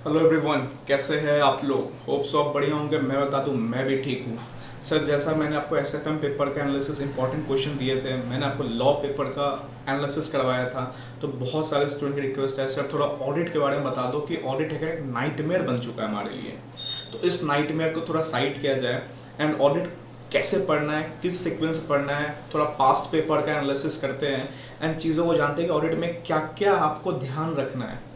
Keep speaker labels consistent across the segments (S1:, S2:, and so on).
S1: Hello everyone, कैसे हैं आप लोग। होप सो आप बढ़िया होंगे। मैं बता दूं, मैं भी ठीक हूँ। सर, जैसा मैंने आपको एसएफएम पेपर का एनालिसिस इंपॉर्टेंट क्वेश्चन दिए थे, मैंने आपको लॉ पेपर का एनालिसिस करवाया था। तो बहुत सारे स्टूडेंट की रिक्वेस्ट है, सर थोड़ा ऑडिट के बारे में बता दो कि ऑडिट है एक नाइटमेयर बन चुका है हमारे लिए। तो इस नाइटमेयर को थोड़ा साइड किया जाए एंड ऑडिट कैसे पढ़ना है, किस सीक्वेंस से पढ़ना है, थोड़ा पास्ट पेपर का एनालिसिस करते हैं एंड चीज़ों को जानते हैं कि ऑडिट में क्या क्या आपको ध्यान रखना है।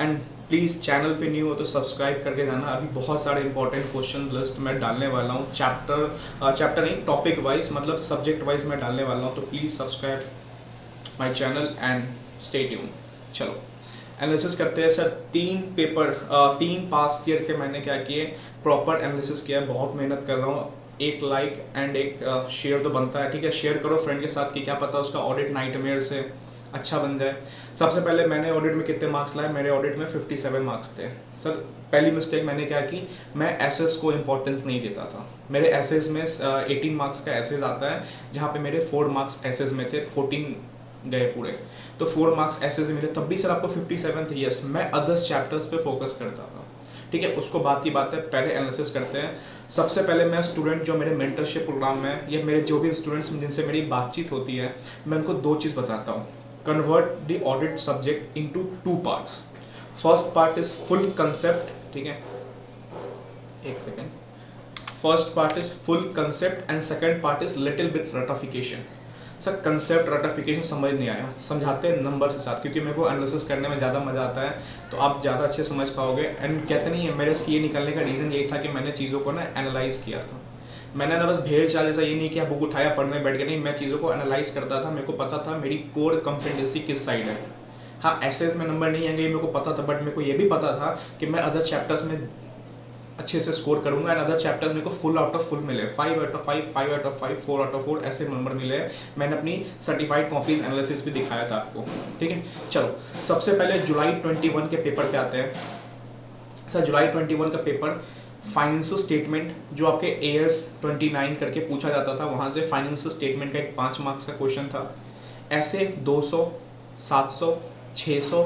S1: एंड प्लीज़ चैनल पे न्यू हो तो सब्सक्राइब करके जाना। अभी बहुत सारे इंपॉर्टेंट क्वेश्चन लिस्ट मैं डालने वाला हूँ, चैप्टर नहीं, टॉपिक वाइज, मतलब सब्जेक्ट वाइज मैं डालने वाला हूँ। तो please subscribe my channel and stay tune. चलो एनालिसिस करते हैं सर। तीन पास्ट ईयर के मैंने क्या किए, प्रॉपर एनालिसिस किया है। बहुत मेहनत कर रहा हूँ। एक लाइक एंड एक शेयर तो बनता है, ठीक है। शेयर करो फ्रेंड के साथ कि क्या पता उसका ऑडिट नाइटमेयर से अच्छा बन जाए। सबसे पहले मैंने ऑडिट में कितने मार्क्स लाए, मेरे ऑडिट में 57 मार्क्स थे। सर पहली मिस्टेक मैंने क्या की, मैं एसेस को इंपॉर्टेंस नहीं देता था। मेरे एसेस में 18 मार्क्स का एसेस आता है, जहाँ पे मेरे 4 मार्क्स एसेस में थे, 14 गए पूरे। तो 4 मार्क्स ऐसे से मिले, तब भी सर आपको 57 थे। यस, मैं अदर्स चैप्टर्स पे फोकस करता था, ठीक है। उसको बात की बात है, पहले एनालिसिस करते हैं। सबसे पहले मैं स्टूडेंट जो मेरे मेंटरशिप प्रोग्राम में या मेरे जो भी स्टूडेंट्स जिनसे मेरी बातचीत होती है, मैं उनको दो चीज़ बताता हूँ। Convert the audit subject into 2 parts. First part is full concept, ठीक है, एक second. First part is full concept and second part is little bit ratification. Sir concept ratification समझ नहीं आया, समझाते हैं नंबर के साथ, क्योंकि मेरे को एनालिसिस करने में ज़्यादा मज़ा आता है, तो आप ज़्यादा अच्छे समझ पाओगे। एंड कहते नहीं है, मेरे सीए निकलने का रीज़न यही था कि मैंने चीज़ों को ना एनालाइज किया था। मैंने ना बस भेड़ चाल जैसा ये नहीं किया, बुक उठाया पढ़ने बैठ गया, नहीं, मैं चीज़ों को एनालाइज करता था। मेरे को पता था मेरी कोर कॉम्पिटेंसी किस साइड है। हाँ, एसेस में नंबर नहीं आएंगे, मेरे को पता था, बट मेरे को ये भी पता था कि मैं अदर चैप्टर्स में अच्छे से स्कोर करूंगा एंड अदर चैप्टर्स मेरे को फुल आउट ऑफ फुल मिले, 5 out of 5, 5 out of 5, 4 out of 4 ऐसे नंबर मिले। मैंने अपनी सर्टिफाइड कॉपीज एनालिसिस भी दिखाया था आपको, ठीक है। चलो सबसे पहले जुलाई 21 के पेपर पे आते हैं। सर जुलाई 21 का पेपर फाइनेंशियल स्टेटमेंट, जो आपके AS 29 करके पूछा जाता था, वहाँ से फाइनेंशियल स्टेटमेंट का एक 5 मार्क्स का क्वेश्चन था। ऐसे 200, 700, 600,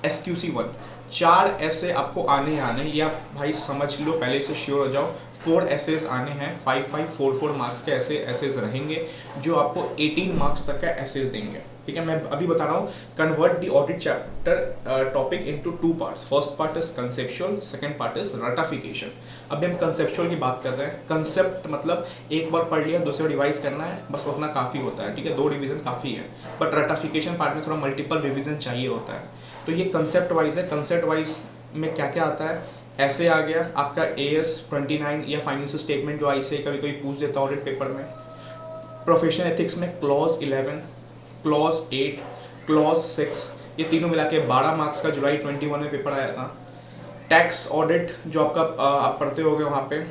S1: SQC 1, 4 ऐसे आपको आने ही आने, या भाई समझ लो, पहले से श्योर हो जाओ। 4 एसेज आने हैं, 5 5 4 4 मार्क्स के ऐसे एसेज रहेंगे, जो आपको 18 मार्क्स तक का एसेज देंगे, ठीक है। मैं अभी बता रहा हूँ, convert the audit chapter topic into 2 parts. First part is conceptual, second part is ratification. अभी हम कंसेप्चुअल की बात कर रहे हैं। कंसेप्ट मतलब एक बार पढ़ लिया, दूसरे रिवाइज करना है, बस उतना काफ़ी होता है, ठीक है, 2 रिवीजन काफ़ी है। बट रटिफिकेशन पार्ट में थोड़ा मल्टीपल रिवीजन चाहिए होता है। तो ये कंसेप्ट वाइज है। कंसेप्ट वाइज में क्या क्या आता है, ऐसे आ गया आपका AS 29 या फाइनेंशियल स्टेटमेंट, जो ICAI कभी कभी पूछ देता ऑडिट पेपर में। प्रोफेशनल एथिक्स में क्लॉज 11, क्लॉज 8, क्लॉज 6, ये तीनों मिला के 12 मार्क्स का जुलाई 21 में पेपर आया था। टैक्स ऑडिट जो आपका आप पढ़ते होगे वहाँ पे,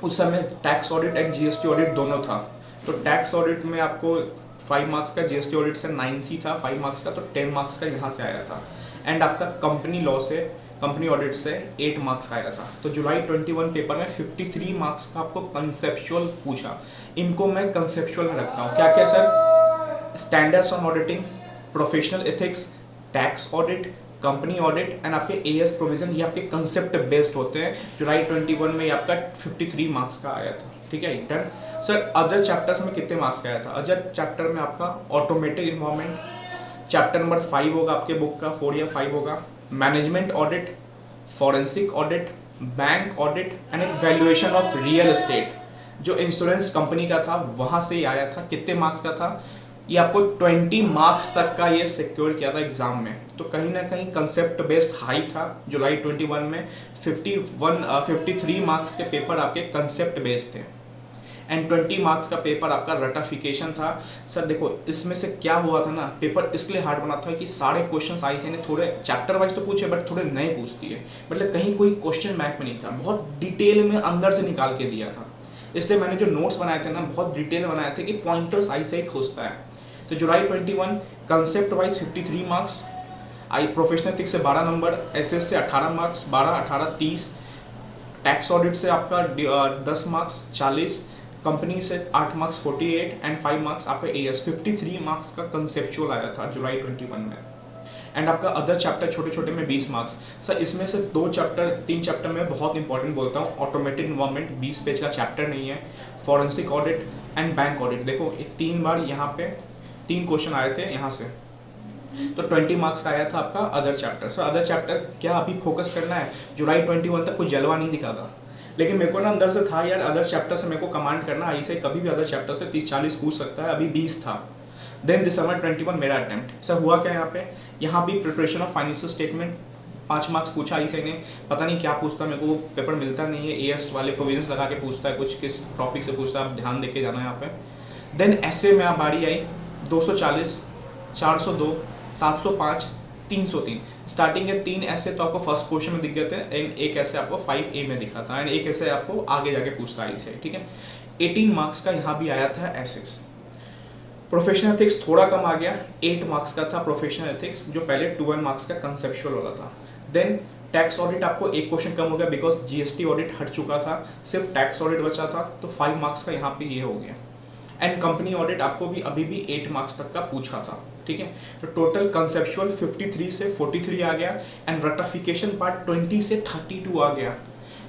S1: उस समय tax audit and GST audit दोनों था। तो टैक्स ऑडिट में आपको 5 मार्क्स का, GST ऑडिट से 9C था 5 मार्क्स का, तो 10 मार्क्स का यहाँ से आया था। एंड आपका कंपनी लॉ से, कंपनी ऑडिट से 8 मार्क्स का आया था। तो जुलाई 21 पेपर में 53 मार्क्स का आपको कंसेप्चुअल पूछा। इनको मैं कंसेप्चुअल में रखता हूँ। क्या क्या sir, standards on auditing, professional ethics, tax audit, company audit and आपके AS प्रोविजन, ये आपके कंसेप्ट बेस्ड होते हैं। जुलाई 21 में ये आपका 53 मार्क्स का आया था, ठीक है, डन। सर अदर चैप्टर्स में कितने मार्क्स का आया था? अदर चैप्टर में आपका ऑटोमेटिक इन्वॉल्वमेंट, चैप्टर नंबर 5 होगा आपके बुक का, 4 या 5 होगा। Management audit, forensic audit, bank audit and एक वैल्यूएशन ऑफ रियल एस्टेट, जो इंश्योरेंस कंपनी का था, वहाँ से ही आया था। कितने मार्क्स का था? ये आपको 20 मार्क्स तक का ये सिक्योर किया था एग्जाम में। तो कहीं ना कहीं कंसेप्ट बेस्ड हाई था। जुलाई 21 में 53 मार्क्स के पेपर आपके कंसेप्ट बेस्ड थे एंड 20 मार्क्स का पेपर आपका रटिफिकेशन था। सर देखो इसमें से क्या हुआ था ना, पेपर इसलिए हार्ड बना था कि सारे क्वेश्चन ICAI ने थोड़े चैप्टर वाइज तो पूछे, बट थोड़े नए पूछती है। मतलब कहीं कोई क्वेश्चन बैंक में नहीं था, बहुत डिटेल में अंदर से निकाल के दिया था। इसलिए मैंने जो नोट्स बनाए थे ना, बहुत डिटेल बनाए थे कि पॉइंटर्स ICAI खोजता है। तो जुलाई 21 concept wise 53 marks, professional ethics से 12 नंबर, SS से 18 मार्क्स, 12 18 30, टैक्स ऑडिट से आपका 10 मार्क्स 40, कंपनी से 8 मार्क्स 48 एंड 5 मार्क्स आपका AS। 53 मार्क्स का कंसेप्चुअल आया था जुलाई 21 में। एंड आपका अदर चैप्टर छोटे छोटे में 20 मार्क्स। सर इसमें से 3 चैप्टर में बहुत इंपॉर्टेंट बोलता हूँ। ऑटोमेटेड इन्वायरमेंट 20 पेज का चैप्टर नहीं है, forensic audit and bank audit. देखो ये 3 बार यहाँ पे 3 क्वेश्चन आए थे यहाँ से, तो 20 मार्क्स का आया था आपका other chapter. Sir other chapter क्या अभी फोकस करना है, जुलाई 21 तक कोई जलवा नहीं दिखा था, लेकिन मेरे को ना अंदर से था यार अदर चैप्टर से मेरे को कमांड करना, ऐसे कभी भी अदर चैप्टर से 30-40 पूछ सकता है, अभी 20 था। देन दिसंबर 21 मेरा अटेम्प्ट। सर हुआ क्या यहाँ भी preparation of financial statement 5 marks पूछा ऐसे ने, पता नहीं क्या पूछता, मेरे को वो पेपर मिलता नहीं है, एएस वाले प्रोविजंस लगा के पूछता है, कुछ किस टॉपिक से पूछता है, आप ध्यान देके जाना यहाँ पे। देन ऐसे में बारी आई 240, 402, 705, 303। स्टार्टिंग के 3 ऐसे तो आपको फर्स्ट क्वेश्चन में दिख गए थे, एंड एक ऐसे आपको 5A में दिखा था, एंड एक ऐसे आपको आगे जाके पूछता है इसे, ठीक है। 18 मार्क्स का यहाँ भी आया था एथिक्स। प्रोफेशनल एथिक्स थोड़ा कम आ गया, 8 मार्क्स का था प्रोफेशनल एथिक्स, जो पहले 12 मार्क्स का कंसेप्चुअल वाला था। देन टैक्स ऑडिट आपको एक क्वेश्चन कम हो गया, बिकॉज जीएसटी ऑडिट हट चुका था, सिर्फ टैक्स ऑडिट बचा था, तो 5 मार्क्स का यहाँ पे ये हो गया। एंड कंपनी ऑडिट आपको भी अभी भी 8 मार्क्स तक का पूछा था, ठीक है। तो टोटल कंसेप्चुअल 53 से 43 आ गया, एंड रटिफिकेशन पार्ट 20 से 32 आ गया।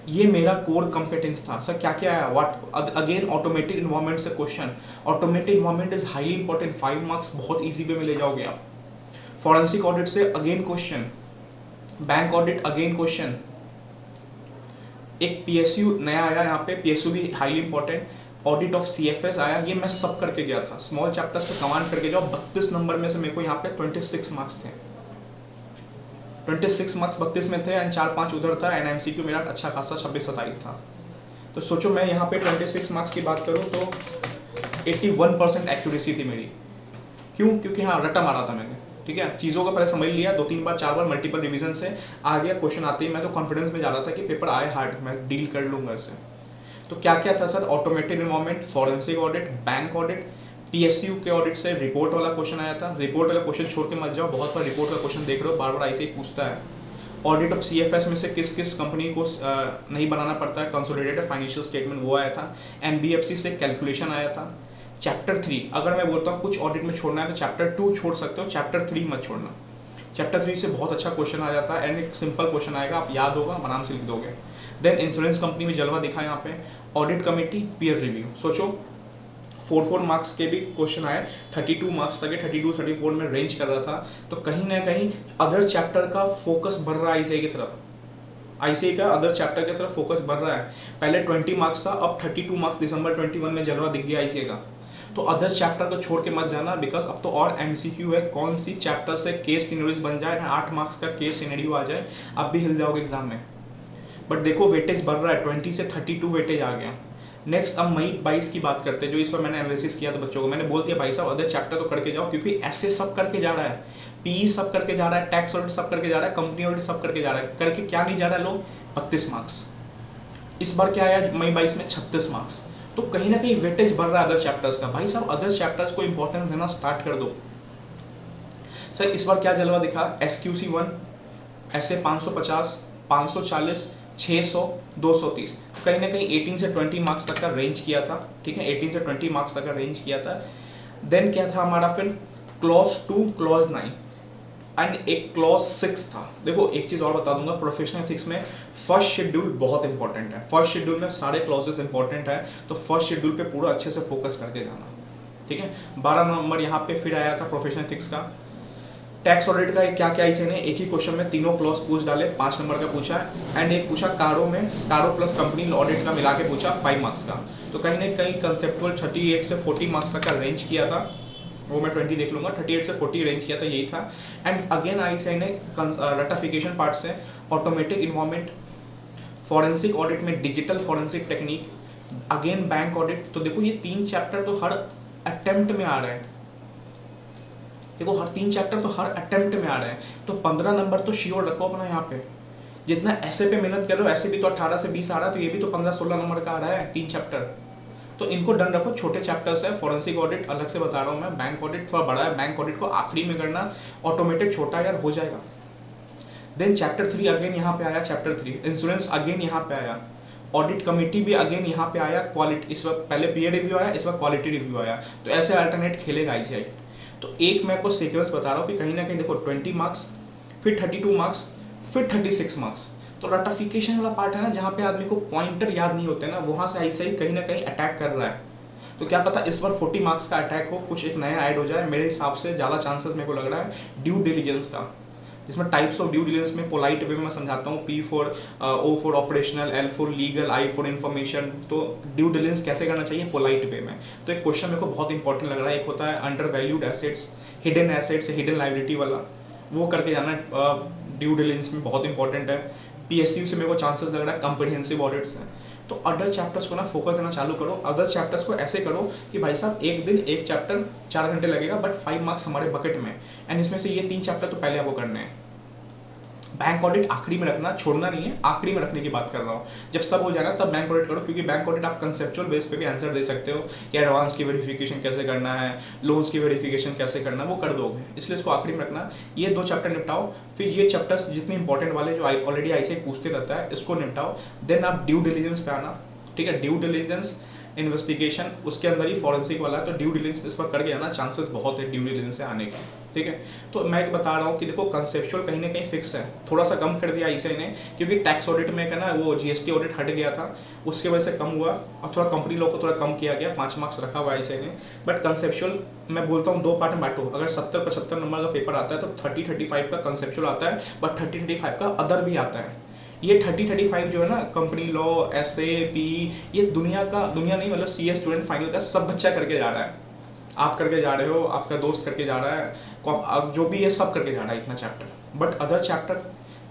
S1: ये मेरा कोर कॉम्पिटेंस था। सर क्या क्या आया, व्हाट अगेन ऑटोमेटेड इन्वायरमेंट से question. Automated environment is highly important, 5 marks बहुत इजी वे में ले जाओगे आप। फॉरेंसिक ऑडिट से again question, bank audit again question, एक पीएसयू नया आया यहाँ पे, पीएसयू भी highly important, audit of CFS आया, ये मैं सब करके गया था। स्मॉल चैप्टर्स पे कमांड करके जाओ, 32 नंबर में से मेरे को यहाँ पे 26 मार्क्स थे, 26 मार्क्स 32 में थे, एंड 4-5 उधर था, एंड एमसीक्यू मेरा अच्छा खासा 26-27 था। तो सोचो मैं यहाँ पे 26 मार्क्स की बात करूँ तो 81% एक्यूरेसी थी मेरी। क्यों? क्योंकि हाँ रटा मारा था मैंने, ठीक है, चीज़ों को पहले समझ लिया, 2-3 बार 4 बार मल्टीपल रिवीजन से आ गया क्वेश्चन आते ही। मैं तो कॉन्फिडेंस में जा रहा था कि पेपर आए हार्ड, मैं डील कर लूँगा इससे। तो क्या क्या था sir, automated environment, forensic audit, bank audit, PSU के ऑडिट से रिपोर्ट वाला क्वेश्चन आया था। रिपोर्ट वाला क्वेश्चन छोड़ के मत जाओ, बहुत बार रिपोर्ट का क्वेश्चन देख रहे हो, बार बार ऐसे ही पूछता है। ऑडिट ऑफ सीएफएस में से किस किस कंपनी को नहीं बनाना पड़ता है कंसोलिडेटेड फाइनेंशियल स्टेटमेंट, वो आया था। एनबीएफसी से कैलकुलेशन आया था। चैप्टर 3 अगर मैं बोलता हूँ कुछ ऑडिट में छोड़ना है तो चैप्टर 2 छोड़ सकते हो, चैप्टर 3 मत छोड़ना। चैप्टर 3 से बहुत अच्छा क्वेश्चन आ जाता है, एंड एक सिंपल क्वेश्चन आएगा, आप याद होगा, आराम से लिख दोगे। देन इंश्योरेंस कंपनी में जलवा दिखा यहाँ पे। ऑडिट कमेटी, पीयर रिव्यू, सोचो 4 मार्क्स के भी क्वेश्चन आए, 32 मार्क्स तक, 32-34 में रेंज कर रहा था। तो कहीं ना कहीं अदर चैप्टर का फोकस बढ़ रहा है आईसीआई की तरफ, आईसीआई का अदर चैप्टर की तरफ फोकस बढ़ रहा है। पहले 20 मार्क्स था, अब 32 मार्क्स दिसंबर 21 में जलवा दिख गया आईसीआई का। तो अदर चैप्टर को छोड़ के मत जाना, बिकॉज अब तो और एमसीक्यू है, कौन सी चैप्टर से केस सिनेरियोस बन जाए, 8 मार्क्स का केस सिनेरियो आ जाए, अब भी हिल जाओगे एग्जाम में। बट देखो वेटेज बढ़ रहा है, 20 से 32 वेटेज आ गया। नेक्स्ट अब मई 22 की बात करते हैं, जो इस पर मैंने एनालिसिस किया था बच्चों को, मैंने बोल दिया भाई साहब अदर चैप्टर तो करके जाओ, क्योंकि ऐसे सब करके जा रहा है, पीई सब करके जा रहा है, टैक्स ऑडिट सब करके जा रहा है, कंपनी ऑडिट सब करके जा रहा है, करके क्या नहीं जा रहा है लोग, 32 मार्क्स। इस बार क्या आया मई 22 में 36 मार्क्स। तो कहीं ना कहीं वेटेज बढ़ रहा है अदर चैप्टर्स का। भाई साहब अदर चैप्टर्स को इंपॉर्टेंस देना स्टार्ट कर दो। सर इस बार क्या जलवा दिखा, SQC 1 ऐसे 550, 540, 600, 230, तो कहीं ना कहीं 18 से 20 मार्क्स तक का रेंज किया था, ठीक है, 18 से 20 मार्क्स तक का रेंज किया था। देन क्या था हमारा फिर, क्लॉज 2, क्लॉज 9 एंड एक क्लॉज 6 था। देखो एक चीज़ और बता दूंगा, प्रोफेशनल एथिक्स में फर्स्ट शेड्यूल बहुत इंपॉर्टेंट है, फर्स्ट शेड्यूल में सारे क्लॉजेस इंपॉर्टेंट है, तो फर्स्ट शेड्यूल पे पूरा अच्छे से फोकस करके जाना, ठीक है। 12 नंबर यहाँ पे फिर आया था प्रोफेशनल एथिक्स का। टैक्स ऑडिट का क्या क्या इसे ने एक ही क्वेश्चन में तीनों क्लॉज पूछ डाले, 5 नंबर का पूछा, एंड एक पूछा कारो में, कारो प्लस कंपनी ऑडिट का मिला के पूछा 5 मार्क्स का। तो कहीं ना कहीं कंसेप्चुअल 38 से 40 मार्क्स तक का रेंज किया था, वो मैं 20 देख लूँगा, 38 से 40 रेंज किया था, यही था। एंड अगेन आईसीआई ने रटिफिकेशन पार्ट से ऑटोमेटेड इन्वायरमेंट, फॉरेंसिक ऑडिट में digital forensic technique, again bank audit. तो देखो ये 3 चैप्टर तो हर अटेम्प्ट में आ रहे हैं, देखो हर 3 चैप्टर तो हर अटेम्प्ट में आ रहे हैं, तो 15 नंबर तो श्योर रखो अपना यहाँ पे। जितना ऐसे पे मेहनत कर रहे हो, ऐसे भी तो 18 से 20 आ रहा है, तो ये भी तो 15-16 नंबर का आ रहा है 3 चैप्टर, तो इनको डन रखो। छोटे चैप्टर्स है, फॉरेंसिक ऑडिट अलग से बता रहा हूँ मैं, बैंक ऑडिट थोड़ा बड़ा है, बैंक ऑडिट को आखिरी में करना, ऑटोमेटेड छोटा यार हो जाएगा। देन चैप्टर 3 अगेन यहाँ पे आया, चैप्टर 3 इंश्योरेंस अगेन यहाँ पे आया, ऑडिट कमेटी भी अगेन यहाँ पे आया, क्वालिटी इस वक्त पहले पीयर रिव्यू आया, इस वक्त क्वालिटी रिव्यू आया, तो ऐसे अल्टरनेट खेलेगा आईसीआई। तो एक मैं आपको सीक्वेंस बता रहा हूँ कि कहीं ना कहीं देखो 20 मार्क्स फिर 32 मार्क्स, फिर 36 मार्क्स। तो रटिफिकेशन वाला पार्ट है ना, जहाँ पे आदमी को पॉइंटर याद नहीं होते ना, वहाँ से ऐसे ही कहीं ना कहीं अटैक कर रहा है। तो क्या पता इस बार 40 मार्क्स का अटैक हो, कुछ एक नया ऐड हो जाए। मेरे हिसाब से ज़्यादा चांसेस मेरे को लग रहा है ड्यू डिलीजेंस का, जिसमें टाइप्स ऑफ ड्यू डिलीजेंस में पोलाइट वे में मैं समझाता हूँ। P for O for operational, L for legal, I for information. तो ड्यू डिलीजेंस कैसे करना चाहिए पोलाइट वे में। तो एक क्वेश्चन मेरे को बहुत इंपॉर्टेंट लग रहा है, एक होता है under valued assets, hidden assets, hidden liability वाला, वो करके जाना ड्यू डिलीजेंस में बहुत इंपॉर्टेंट है। PSU से मेरे को चांसेस लग रहा है कॉम्प्रिहेंसिव ऑडिट्स हैं। तो अदर चैप्टर्स को ना फोकस देना चालू करो। अदर चैप्टर्स को ऐसे करो कि भाई साहब एक दिन एक चैप्टर 4 घंटे लगेगा, बट 5 मार्क्स हमारे बकेट में, एंड इसमें से ये 3 चैप्टर तो पहले आपको करने हैं। बैंक ऑडिट आखिरी में रखना, छोड़ना नहीं है, आखिरी में रखने की बात कर रहा हूँ। जब सब हो जाएगा तब बैंक ऑडिट करो, क्योंकि बैंक ऑडिट आप कंसेप्चुअल बेस पे भी आंसर दे सकते हो कि एडवांस की वेरिफिकेशन कैसे करना है, लोन्स की वेरिफिकेशन कैसे करना है, वो कर दोगे। इसलिए इसको आखिरी में रखना। ये 2 चैप्टर निपटाओ, फिर ये चैप्टर्स जितने इंपॉर्टेंट वाले जो ऑलरेडी ऐसे पूछते रहता है, इसको निपटाओ। देन आप ड्यू डिलीजेंस पे आना, ठीक है। ड्यू डिलीजेंस इन्वेस्टिगेशन, उसके अंदर ही फॉरेंसिक वाला है, तो ड्यू डिलीजेंस इस पर करके आना, चांसेस बहुत है ड्यू डिलीजेंस से आने का, ठीक है। तो मैं बता रहा हूँ कि देखो कंसेप्चुअल कहीं ना कहीं फिक्स है, थोड़ा सा कम कर दिया ICAI ने, क्योंकि टैक्स ऑडिट में ना वो GST ऑडिट हट गया था, उसके वजह से कम हुआ, और थोड़ा कंपनी लॉ को थोड़ा कम किया गया, 5 मार्क्स रखा हुआ ICAI ने। बट कंसेप्चुअल मैं बोलता हूँ 2 पार्ट में बांटो। अगर 70-75 नंबर का पेपर आता है तो 30-35 का कंसेप्चुअल आता है, बट 30-35 का अदर भी आता है। ये 30-35 जो है ना, कंपनी लॉ, SAP, ये दुनिया नहीं, मतलब CS स्टूडेंट फाइनल का सब बच्चा करके जा रहा है। आप करके जा रहे हो, आपका दोस्त करके जा रहा है, जो भी है सब करके जा रहा है इतना चैप्टर। बट अदर चैप्टर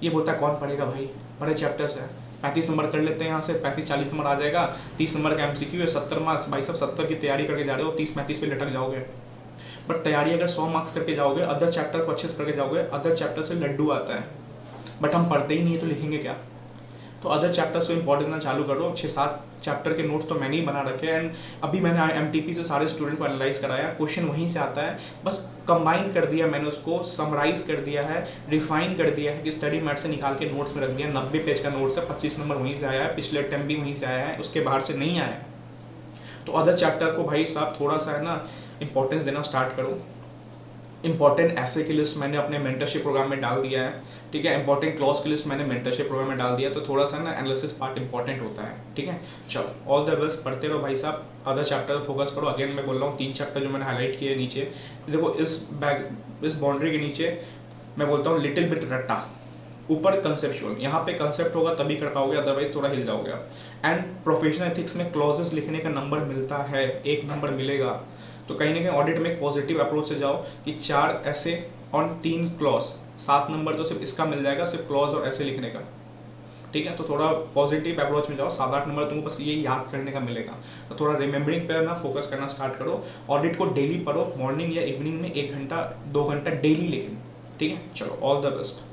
S1: ये बोलता है कौन पढ़ेगा भाई, बड़े चैप्टर्स है, 35 नंबर कर लेते हैं यहाँ से, 35-40 नंबर आ जाएगा, 30 नंबर का MCQ है, 70 मार्क्स। भाई सब 70 की तैयारी करके जा रहे हो, 30-35 पे लटक जाओगे। बट तैयारी अगर 100 मार्क्स करके जाओगे, अदर चैप्टर को अच्छे से करके जाओगे, अदर चैप्टर से लड्डू आता है। बट हम पढ़ते ही नहीं है तो लिखेंगे क्या। तो अदर चैप्टर्स को इंपॉर्टेंट देना चालू करो। 6-7 चैप्टर के नोट्स तो मैंने ही बना रखे हैं, एंड अभी मैंने MTP से सारे स्टूडेंट को एनालाइज कराया, क्वेश्चन वहीं से आता है, बस कंबाइन कर दिया मैंने, उसको समराइज कर दिया है, रिफाइन कर दिया है कि स्टडी मैट से निकाल के नोट्स में रख दिया। 90 पेज का नोट्स है, 25 नंबर वहीं से आया है, पिछले अटेम्प्ट भी वहीं से आया है, उसके बाहर से नहीं आया है। तो अदर चैप्टर को भाई साहब थोड़ा सा है ना इंपॉर्टेंस देना स्टार्ट करो। इंपॉर्टेंट ऐसे की लिस्ट मैंने अपने मेंटरशिप प्रोग्राम में डाल दिया है, ठीक है। इंपॉर्टेंट क्लॉज की लिस्ट मैंने मेंटरशिप प्रोग्राम में डाल दिया, तो थोड़ा सा ना एनालिसिस पार्ट इंपॉर्टेंट होता है, ठीक है। चलो ऑल द बेस्ट, पढ़ते रहो भाई साहब, अदर चैप्टर फोकस करो। अगेन मैं बोल रहा हूँ 3 चैप्टर जो मैंने हाईलाइट किए नीचे, देखो इस बाउंड्री के नीचे मैं बोलता हूँ लिटिल बिट रट्टा, ऊपर कंसेप्चुअल, यहाँ पे कंसेप्ट होगा तभी कर पाओगे, अदरवाइज थोड़ा हिल जाओगे आप। एंड प्रोफेशनल एथिक्स में क्लॉजेस लिखने का नंबर मिलता है, 1 नंबर मिलेगा। तो कहीं ना कहीं ऑडिट में एक पॉजिटिव अप्रोच से जाओ कि 4 ऐसे और 3 क्लॉज, 7 नंबर तो सिर्फ इसका मिल जाएगा, सिर्फ क्लॉज और ऐसे लिखने का, ठीक है। तो थोड़ा पॉजिटिव अप्रोच में जाओ, 7-8 नंबर तुमको बस ये याद करने का मिलेगा। तो थोड़ा रिमेंबरिंग पे ना फोकस करना स्टार्ट करो। ऑडिट को डेली पढ़ो, मॉर्निंग या इवनिंग में 1 घंटा 2 घंटा डेली, लेकिन ठीक है। चलो ऑल द बेस्ट।